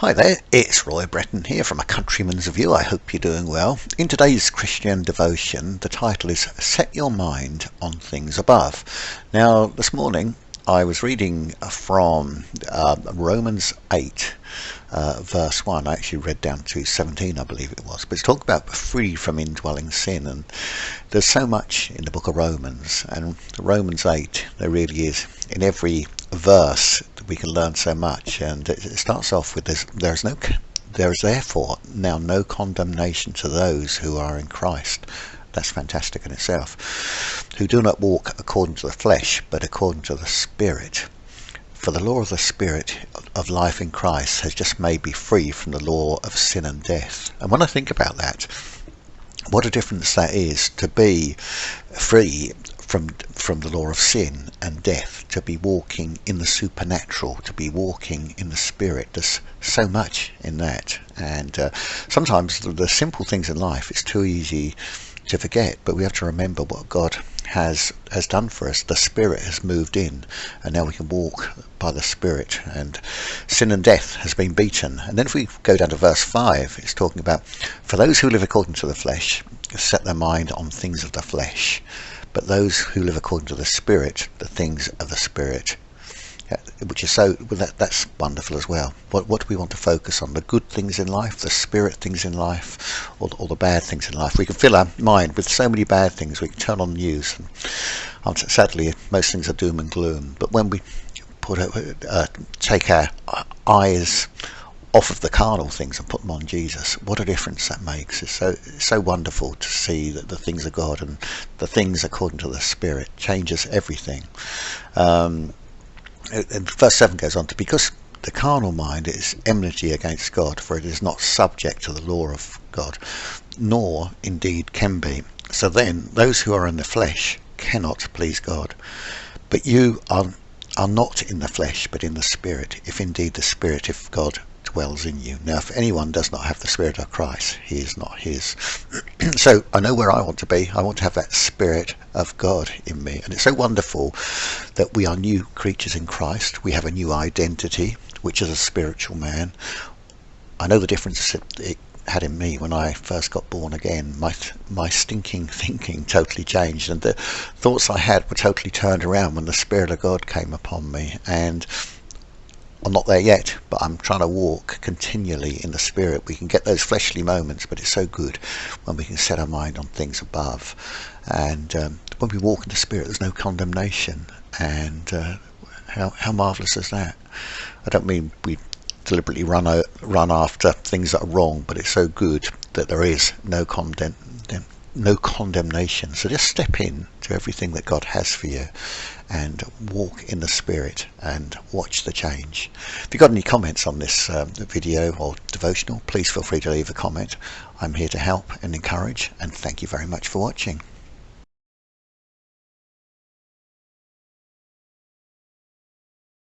Hi there, it's Roy Breton here from A Countryman's View. I hope you're doing well. In today's Christian devotion, the title is Set Your Mind on Things Above. Now, this morning I was reading from Romans 8, verse 1. I actually read down to 17, I believe it was. But it's talking about free from indwelling sin. And there's so much in the book of Romans. And Romans 8, there really is. In every verse we can learn so much, and it starts off with there is therefore now no condemnation to those who are in Christ. That's fantastic in itself. Who do not walk according to the flesh, but according to the Spirit. For the law of the Spirit of life in Christ has just made me free from the law of sin and death. And when I think about that, what a difference that is, to be free from the law of sin and death, to be walking in the supernatural, to be walking in the Spirit. There's so much in that, and sometimes the simple things in life, it's too easy to forget, but we have to remember what God has done for us. The Spirit has moved in, and now we can walk by the Spirit, and sin and death has been beaten. And then if we go down to verse 5, it's talking about, for those who live according to the flesh set their mind on things of the flesh, but those who live according to the Spirit, the things of the Spirit. Which is that's wonderful as well. What do we want to focus on? The good things in life, the Spirit things in life, or the bad things in life? We can fill our mind with so many bad things. We can turn on the news, and sadly most things are doom and gloom. But when we take our eyes off of the carnal things and put them on Jesus, what a difference that makes. It's so wonderful to see that the things of God and the things according to the Spirit changes everything. And verse 7 goes on to, because the carnal mind is enmity against God, for it is not subject to the law of God, nor indeed can be. So then those who are in the flesh cannot please God. But you are not in the flesh, but in the Spirit, if indeed the Spirit of God dwells in you. Now, if anyone does not have the Spirit of Christ, he is not his. So I know where I want to be. I want to have that Spirit of God in me. And it's so wonderful that we are new creatures in Christ. We have a new identity, which is a spiritual man. I know the difference it had in me when I first got born again. My stinking thinking totally changed, and the thoughts I had were totally turned around when the Spirit of God came upon me. And I'm not there yet, but I'm trying to walk continually in the Spirit. We can get those fleshly moments, but it's so good when we can set our mind on things above. And when we walk in the Spirit, there's no condemnation. And how marvellous is that? I don't mean we deliberately run after things that are wrong, but it's so good that there is no condemnation. So just step in to everything that God has for you and walk in the Spirit and watch the change. If you've got any comments on this video or devotional, please feel free to leave a comment. I'm here to help and encourage, and thank you very much for watching.